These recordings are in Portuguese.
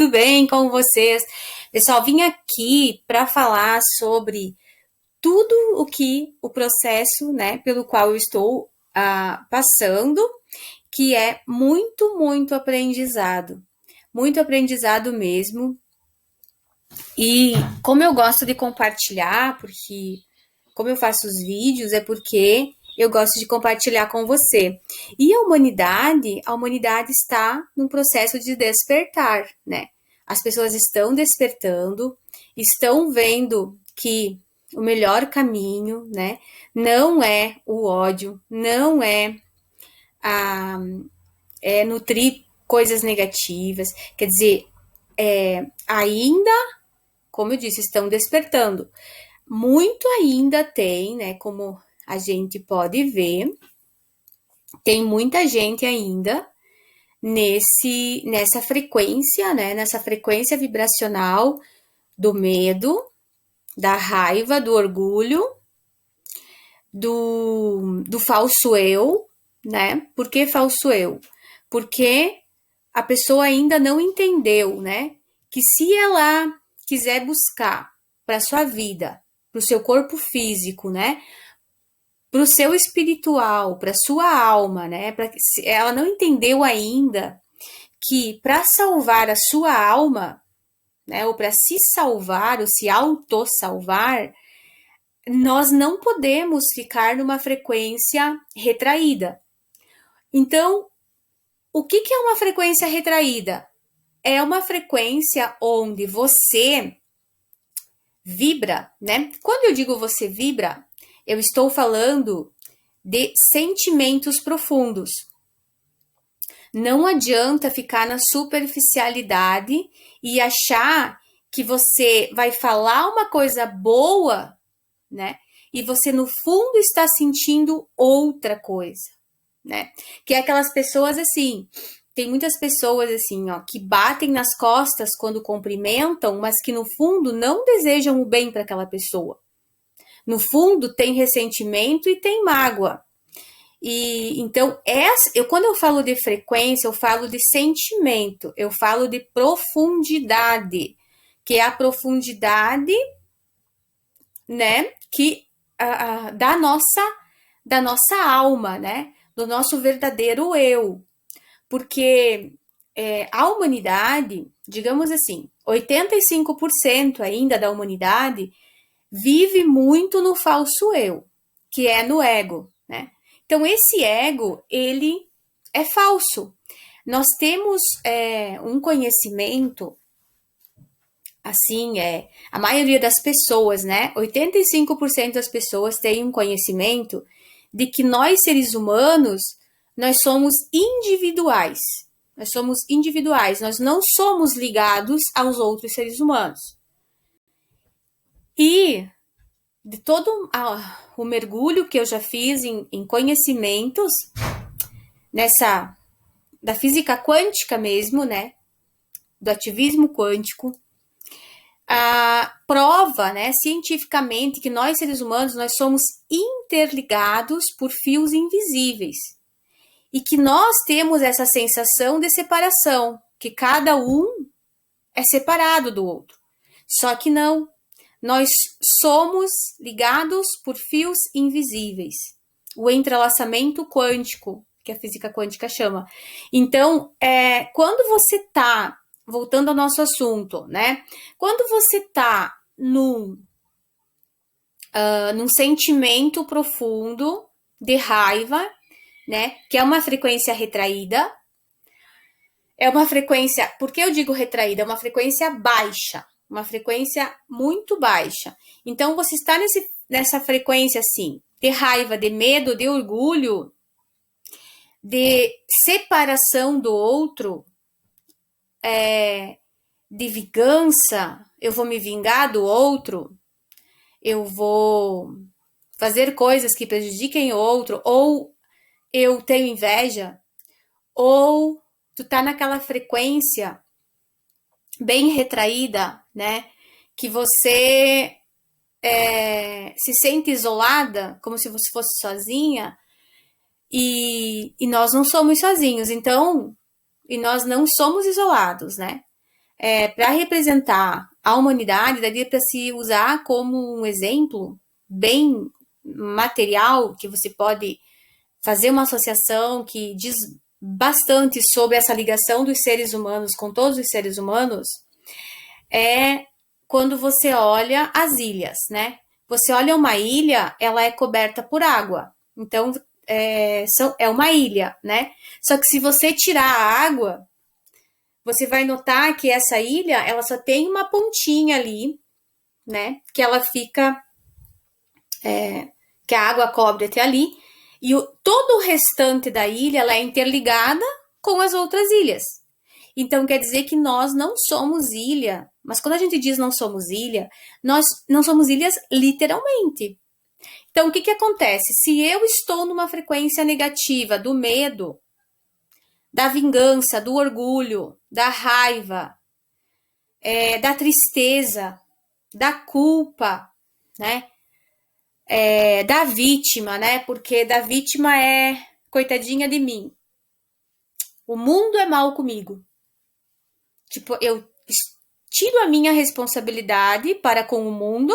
tudo bem com vocês? Pessoal, vim aqui para falar sobre tudo o processo, né, pelo qual eu estou passando, que é muito muito aprendizado mesmo. E como eu gosto de compartilhar, porque como eu faço os vídeos, é porque eu gosto de compartilhar com você. E a humanidade está num processo de despertar, né? As pessoas estão despertando, estão vendo que o melhor caminho, né, não é o ódio, não é nutrir coisas negativas. Quer dizer, ainda, como eu disse, estão despertando. Muito ainda tem, né, como a gente pode ver, tem muita gente ainda nessa frequência, né, nessa frequência vibracional do medo, da raiva, do orgulho, do falso eu, né? Por que falso eu? Porque a pessoa ainda não entendeu, né, que se ela quiser buscar para sua vida, para o seu corpo físico, né, para o seu espiritual, para sua alma, né, ela não entendeu ainda que para salvar a sua alma, né, ou para se salvar, ou se autossalvar, nós não podemos ficar numa frequência retraída. Então, o que é uma frequência retraída? É uma frequência onde você vibra, né? Quando eu digo você vibra, eu estou falando de sentimentos profundos. Não adianta ficar na superficialidade e achar que você vai falar uma coisa boa, né? E você no fundo está sentindo outra coisa, né? Que é aquelas pessoas assim, tem muitas pessoas assim, ó, que batem nas costas quando cumprimentam, mas que no fundo não desejam o bem para aquela pessoa. No fundo tem ressentimento e tem mágoa. E então, quando eu falo de frequência, eu falo de sentimento, eu falo de profundidade, que é a profundidade, né, que da nossa alma, né, do nosso verdadeiro eu. Porque a humanidade, digamos assim, 85% ainda da humanidade vive muito no falso eu, que é no ego, né? Então, esse ego, ele é falso. Nós temos um conhecimento, assim, a maioria das pessoas, né? 85% das pessoas têm um conhecimento de que nós, seres humanos, nós somos individuais. Nós somos individuais, nós não somos ligados aos outros seres humanos. E de todo o mergulho que eu já fiz em conhecimentos da física quântica mesmo, né, do ativismo quântico, prova, né, cientificamente que nós seres humanos nós somos interligados por fios invisíveis e que nós temos essa sensação de separação, que cada um é separado do outro. Só que não. Nós somos ligados por fios invisíveis. O entrelaçamento quântico, que a física quântica chama. Então, quando você está, voltando ao nosso assunto, né? Quando você está num sentimento profundo de raiva, né? Que é uma frequência retraída. É uma frequência, por que eu digo retraída? É uma frequência baixa. Uma frequência muito baixa. Então, você está nessa frequência, assim, de raiva, de medo, de orgulho, de separação do outro, de vingança, eu vou me vingar do outro, eu vou fazer coisas que prejudiquem o outro, ou eu tenho inveja, ou tu tá naquela frequência bem retraída, né? Que você se sente isolada, como se você fosse sozinha, e nós não somos sozinhos, então, e nós não somos isolados, né? Para representar a humanidade, daria para se usar como um exemplo bem material, que você pode fazer uma associação que diz bastante sobre essa ligação dos seres humanos com todos os seres humanos, é quando você olha as ilhas, né? Você olha uma ilha, ela é coberta por água. Então, é uma ilha, né? Só que se você tirar a água, você vai notar que essa ilha, ela só tem uma pontinha ali, né? Que ela fica, que a água cobre até ali, e todo o restante da ilha, ela é interligada com as outras ilhas. Então, quer dizer que nós não somos ilha, mas quando a gente diz não somos ilha, nós não somos ilhas literalmente. Então, o que acontece? Se eu estou numa frequência negativa do medo, da vingança, do orgulho, da raiva, da tristeza, da culpa, né? Da vítima, né? Porque da vítima é coitadinha de mim. O mundo é mal comigo. Tipo, eu tiro a minha responsabilidade para com o mundo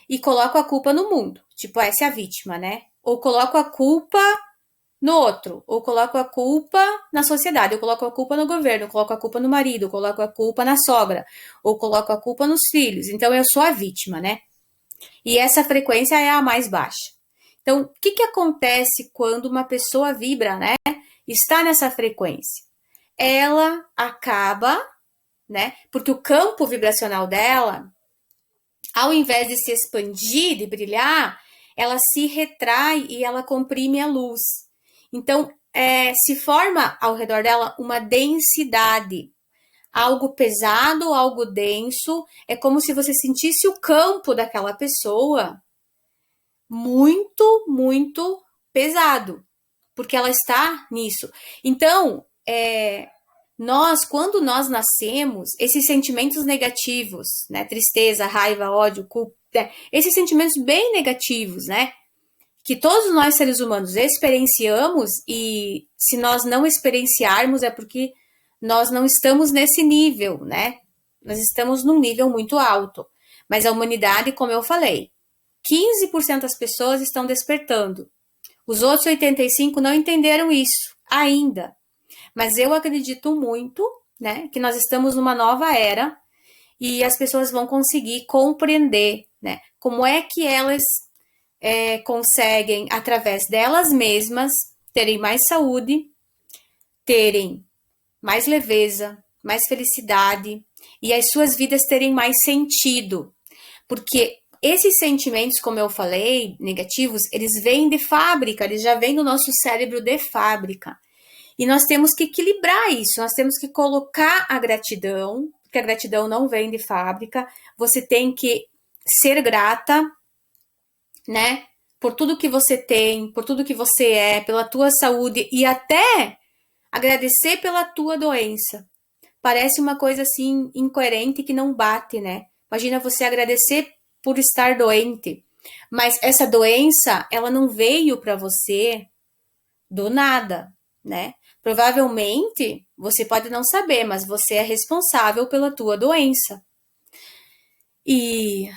e coloco a culpa no mundo. Tipo, essa é a vítima, né? Ou coloco a culpa no outro, ou coloco a culpa na sociedade, eu coloco a culpa no governo, eu coloco a culpa no marido, eu coloco a culpa na sogra, ou coloco a culpa nos filhos. Então, eu sou a vítima, né? E essa frequência é a mais baixa. Então, o que acontece quando uma pessoa vibra, né? Está nessa frequência? Ela acaba, né? Porque o campo vibracional dela, ao invés de se expandir, de brilhar, ela se retrai e ela comprime a luz. Então, se forma ao redor dela uma densidade, algo pesado, algo denso. É como se você sentisse o campo daquela pessoa muito, muito pesado, porque ela está nisso. Então, quando nós nascemos, esses sentimentos negativos, né, tristeza, raiva, ódio, culpa, esses sentimentos bem negativos, né, que todos nós seres humanos experienciamos, e se nós não experienciarmos é porque nós não estamos nesse nível, né? Nós estamos num nível muito alto. Mas a humanidade, como eu falei, 15% das pessoas estão despertando. Os outros 85% não entenderam isso ainda. Mas eu acredito muito, né, que nós estamos numa nova era e as pessoas vão conseguir compreender, né, como é que elas conseguem, através delas mesmas, terem mais saúde, terem mais leveza, mais felicidade e as suas vidas terem mais sentido. Porque esses sentimentos, como eu falei, negativos, eles vêm de fábrica, eles já vêm do nosso cérebro de fábrica. E nós temos que equilibrar isso, nós temos que colocar a gratidão, porque a gratidão não vem de fábrica, você tem que ser grata, né? Por tudo que você tem, por tudo que você é, pela tua saúde e até agradecer pela tua doença. Parece uma coisa assim incoerente que não bate, né? Imagina você agradecer por estar doente, mas essa doença, ela não veio para você do nada, né? Provavelmente, você pode não saber, mas você é responsável pela tua doença. E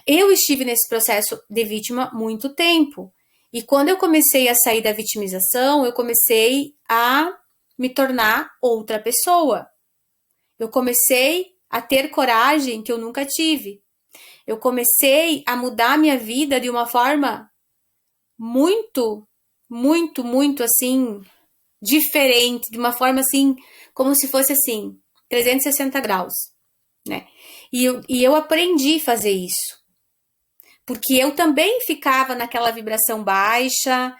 eu estive nesse processo de vítima muito tempo. E quando eu comecei a sair da vitimização, eu comecei a me tornar outra pessoa. Eu comecei a ter coragem que eu nunca tive. Eu comecei a mudar minha vida de uma forma muito, muito, muito assim, diferente, de uma forma assim, como se fosse assim, 360 graus, né? E eu aprendi a fazer isso. Porque eu também ficava naquela vibração baixa,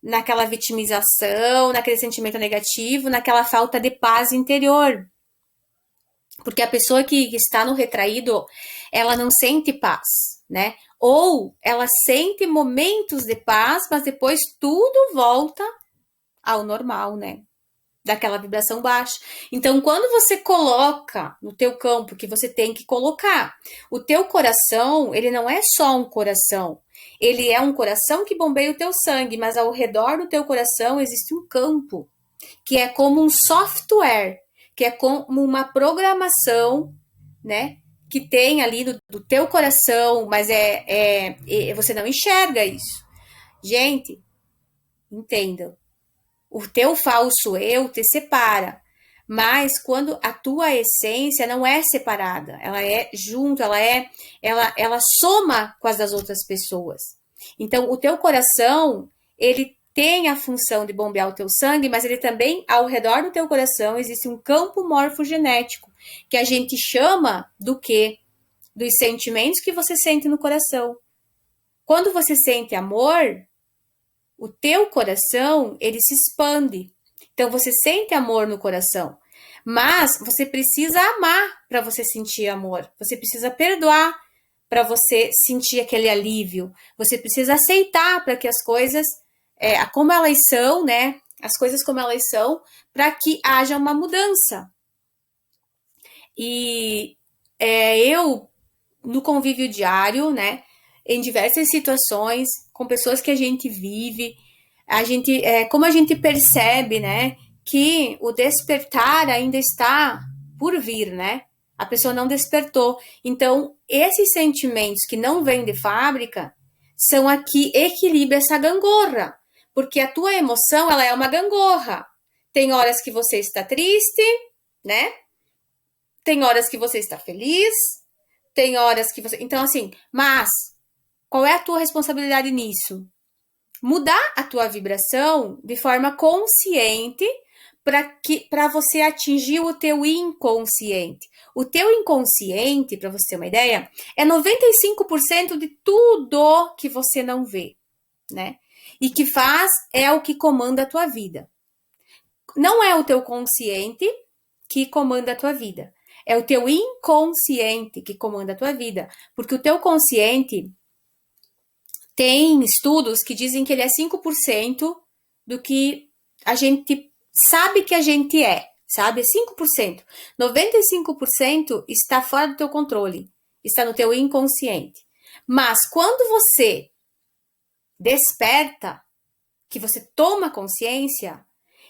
naquela vitimização, naquele sentimento negativo, naquela falta de paz interior. Porque a pessoa que está no retraído, ela não sente paz, né? Ou ela sente momentos de paz, mas depois tudo volta ao normal, né? Daquela vibração baixa. Então, quando você coloca no teu campo, que você tem que colocar, o teu coração, ele não é só um coração. Ele é um coração que bombeia o teu sangue, mas ao redor do teu coração existe um campo, que é como um software, que é como uma programação né? Que tem ali do teu coração, mas você não enxerga isso. Gente, entendam. O teu falso eu te separa. Mas quando a tua essência não é separada, ela é junto, ela soma com as das outras pessoas. Então, o teu coração, ele tem a função de bombear o teu sangue, mas ele também, ao redor do teu coração, existe um campo morfogenético, que a gente chama do quê? Dos sentimentos que você sente no coração. Quando você sente amor, o teu coração, ele se expande. Então, você sente amor no coração. Mas você precisa amar para você sentir amor. Você precisa perdoar para você sentir aquele alívio. Você precisa aceitar para que as coisas, como elas são, né? As coisas como elas são, para que haja uma mudança. E eu, no convívio diário, né? Em diversas situações, com pessoas que a gente vive, como a gente percebe, né? Que o despertar ainda está por vir, né? A pessoa não despertou. Então, esses sentimentos que não vêm de fábrica são a que equilibra essa gangorra. Porque a tua emoção, ela é uma gangorra. Tem horas que você está triste, né? Tem horas que você está feliz. Tem horas que você... Então, assim, mas qual é a tua responsabilidade nisso? Mudar a tua vibração de forma consciente para você atingir o teu inconsciente. O teu inconsciente, para você ter uma ideia, é 95% de tudo que você não vê, né? E que faz é o que comanda a tua vida. Não é o teu consciente que comanda a tua vida. É o teu inconsciente que comanda a tua vida. Porque o teu consciente tem estudos que dizem que ele é 5% do que a gente sabe que a gente é, sabe? É 5%. 95% está fora do teu controle, está no teu inconsciente. Mas quando você desperta, que você toma consciência,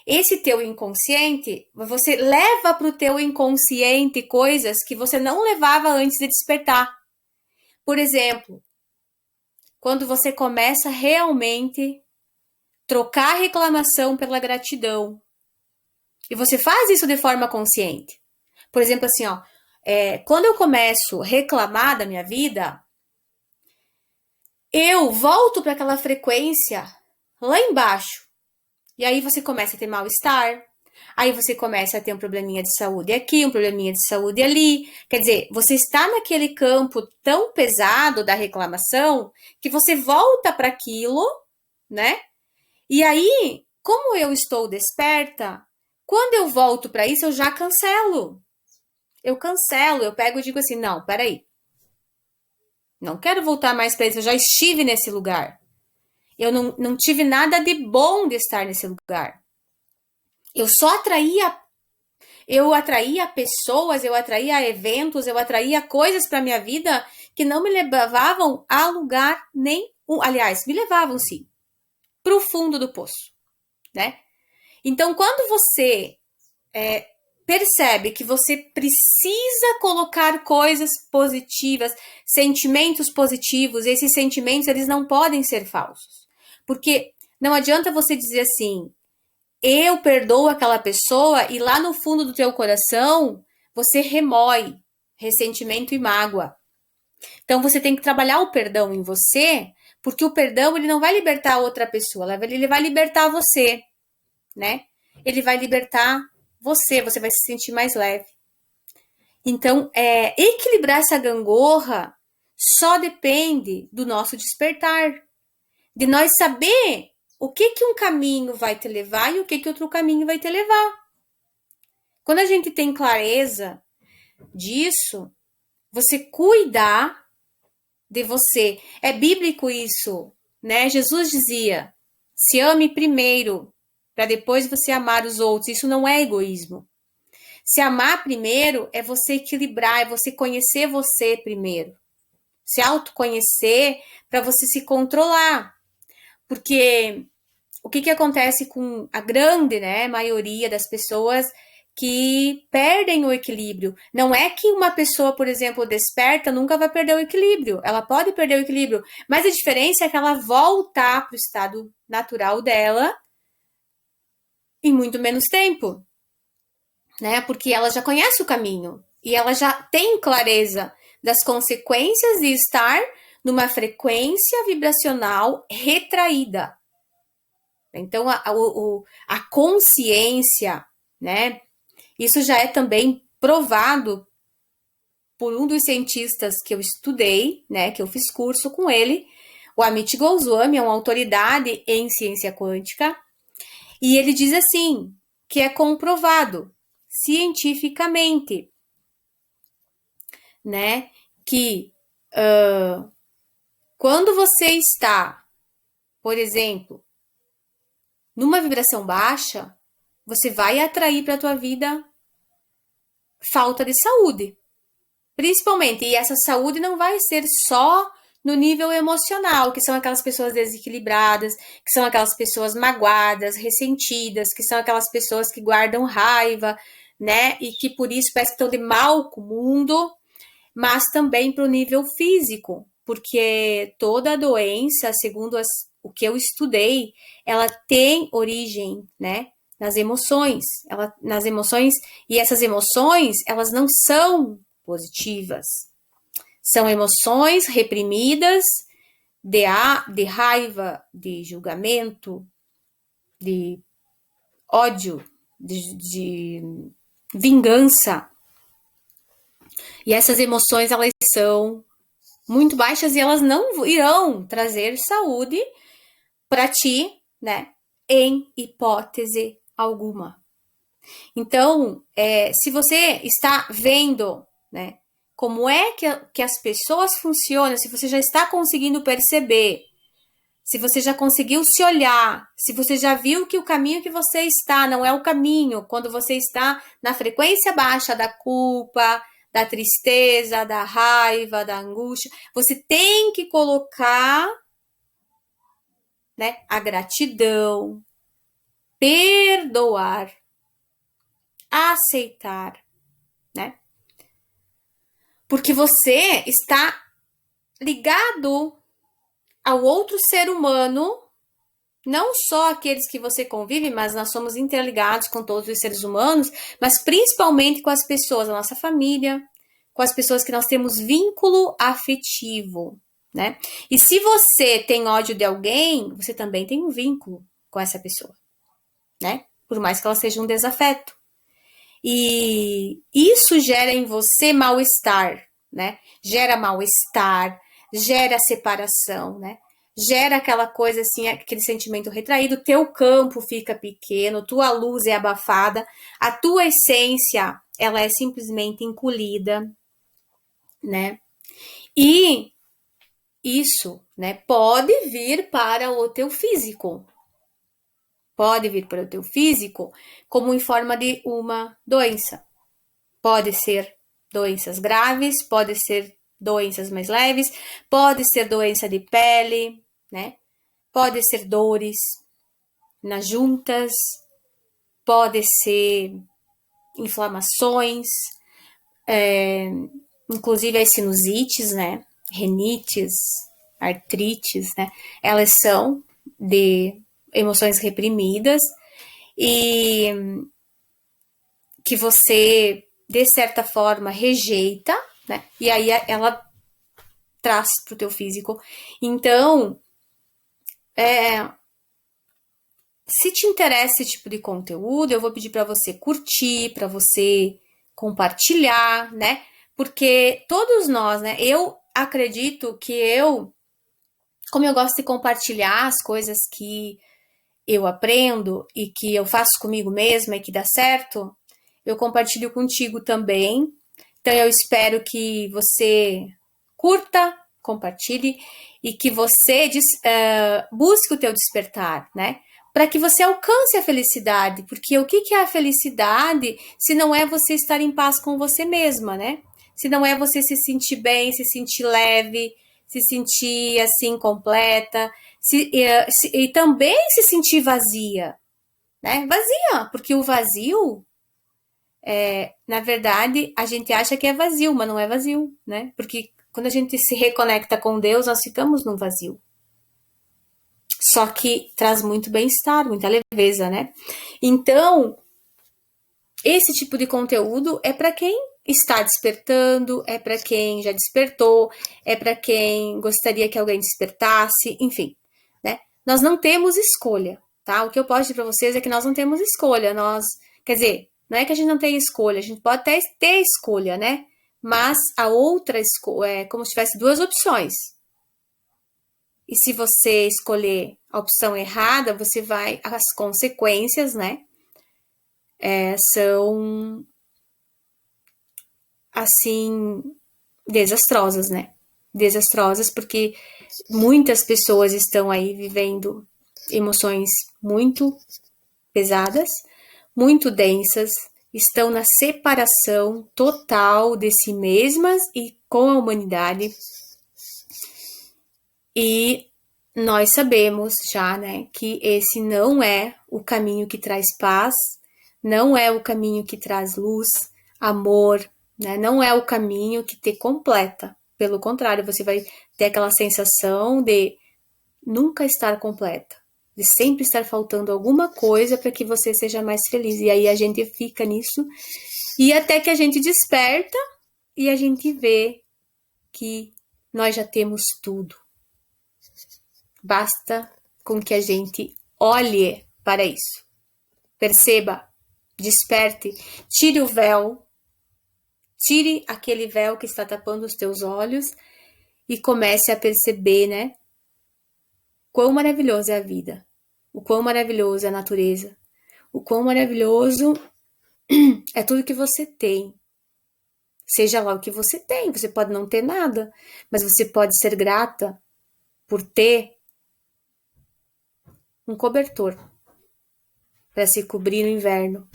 esse teu inconsciente, você leva para o teu inconsciente coisas que você não levava antes de despertar. Por exemplo, quando você começa realmente trocar a reclamação pela gratidão. E você faz isso de forma consciente. Por exemplo, assim, ó, quando eu começo a reclamar da minha vida, eu volto para aquela frequência lá embaixo. E aí você começa a ter mal-estar. Aí você começa a ter um probleminha de saúde aqui, um probleminha de saúde ali. Quer dizer, você está naquele campo tão pesado da reclamação que você volta para aquilo, né? E aí, como eu estou desperta, quando eu volto para isso, eu já cancelo. Eu cancelo, eu pego e digo assim, não, peraí. Não quero voltar mais para isso, eu já estive nesse lugar. Eu não tive nada de bom de estar nesse lugar. Eu só atraía pessoas, eu atraía eventos, eu atraía coisas para minha vida que não me levavam a lugar nenhum. Aliás, me levavam sim, para o fundo do poço, né? Então, quando você percebe que você precisa colocar coisas positivas, sentimentos positivos, esses sentimentos eles não podem ser falsos. Porque não adianta você dizer assim, eu perdoo aquela pessoa e lá no fundo do teu coração você remói ressentimento e mágoa. Então você tem que trabalhar o perdão em você, porque o perdão ele não vai libertar a outra pessoa, ele vai libertar você, né? Ele vai libertar você vai se sentir mais leve. Então, equilibrar essa gangorra só depende do nosso despertar, de nós saber o que um caminho vai te levar e o que outro caminho vai te levar. Quando a gente tem clareza disso, você cuidar de você. É bíblico isso, né? Jesus dizia, se ame primeiro, para depois você amar os outros. Isso não é egoísmo. Se amar primeiro é você equilibrar, é você conhecer você primeiro. Se autoconhecer para você se controlar. Porque o que acontece com a grande, né, maioria das pessoas que perdem o equilíbrio. Não é que uma pessoa, por exemplo, desperta, nunca vai perder o equilíbrio. Ela pode perder o equilíbrio, mas a diferença é que ela volta para o estado natural dela em muito menos tempo, né? Porque ela já conhece o caminho e ela já tem clareza das consequências de estar numa frequência vibracional retraída. Então, a consciência, né? Isso já é também provado por um dos cientistas que eu estudei, né? Que eu fiz curso com ele. O Amit Goswami é uma autoridade em ciência quântica. E ele diz assim, que é comprovado cientificamente, né? Que quando você está, por exemplo, numa vibração baixa, você vai atrair para a tua vida falta de saúde. Principalmente, e essa saúde não vai ser só no nível emocional, que são aquelas pessoas desequilibradas, que são aquelas pessoas magoadas, ressentidas, que são aquelas pessoas que guardam raiva, né? E que por isso parece que estão de mal com o mundo, mas também para o nível físico, porque toda doença, segundo o que eu estudei, ela tem origem, né? Nas emoções, e essas emoções, elas não são positivas. São emoções reprimidas de raiva, de julgamento, de ódio, de vingança. E essas emoções, elas são muito baixas e elas não irão trazer saúde para ti, né? Em hipótese alguma. Então, se você está vendo, né, como é que as pessoas funcionam, se você já está conseguindo perceber, se você já conseguiu se olhar, se você já viu que o caminho que você está não é o caminho, quando você está na frequência baixa da culpa, da tristeza, da raiva, da angústia, você tem que colocar, né, a gratidão, perdoar, aceitar, né? Porque você está ligado ao outro ser humano, não só aqueles que você convive, mas nós somos interligados com todos os seres humanos, mas principalmente com as pessoas da nossa família, com as pessoas que nós temos vínculo afetivo, né? E se você tem ódio de alguém, você também tem um vínculo com essa pessoa, né? Por mais que ela seja um desafeto. E isso gera em você mal-estar, né? Gera mal-estar, gera separação, né? Gera aquela coisa assim, aquele sentimento retraído, teu campo fica pequeno, tua luz é abafada, a tua essência, ela é simplesmente encolhida, né? E isso, né, pode vir para o teu físico. Pode vir para o teu físico como em forma de uma doença. Pode ser doenças graves, pode ser doenças mais leves, pode ser doença de pele, né? Pode ser dores nas juntas, pode ser inflamações, inclusive as sinusites, né? Rinites, artrites, né? Elas são de emoções reprimidas e que você, de certa forma, rejeita, né? E aí ela traz para o teu físico. Então, se te interessa esse tipo de conteúdo, eu vou pedir para você curtir, para você compartilhar, né? Porque todos nós, né? Eu acredito que como eu gosto de compartilhar as coisas que eu aprendo e que eu faço comigo mesma e que dá certo, eu compartilho contigo também. Então, eu espero que você curta, compartilhe e que você busque o teu despertar, né? Para que você alcance a felicidade. Porque o que é a felicidade se não é você estar em paz com você mesma, né? Se não é você se sentir bem, se sentir leve, se sentir assim completa, e também se sentir vazia, né? Vazia, porque o vazio na verdade, a gente acha que é vazio, mas não é vazio, né? Porque quando a gente se reconecta com Deus, nós ficamos num vazio. Só que traz muito bem-estar, muita leveza, né? Então, esse tipo de conteúdo é para quem está despertando, é para quem já despertou, é para quem gostaria que alguém despertasse, enfim, né? Nós não temos escolha, tá? O que eu posso dizer para vocês é que nós não temos escolha, quer dizer, não é que a gente não tem escolha, a gente pode até ter escolha, né? Mas a outra escolha é como se tivesse duas opções. E se você escolher a opção errada, as consequências, né? São assim, desastrosas, né? Desastrosas porque muitas pessoas estão aí vivendo emoções muito pesadas, muito densas, estão na separação total de si mesmas e com a humanidade. E nós sabemos já, né, que esse não é o caminho que traz paz, não é o caminho que traz luz, amor, né? Não é o caminho que te completa. Pelo contrário, você vai ter aquela sensação de nunca estar completa, de sempre estar faltando alguma coisa para que você seja mais feliz. E aí a gente fica nisso, e até que a gente desperta e a gente vê que nós já temos tudo. Basta com que a gente olhe para isso. Perceba, desperte, tire o véu, tire aquele véu que está tapando os teus olhos e comece a perceber, né? Quão maravilhosa é a vida, o quão maravilhosa é a natureza, o quão maravilhoso é tudo que você tem. Seja lá o que você tem, você pode não ter nada, mas você pode ser grata por ter um cobertor para se cobrir no inverno,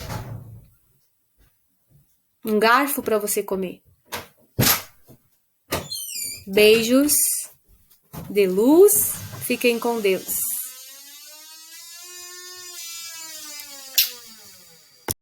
um garfo para você comer. Beijos de luz, fiquem com Deus.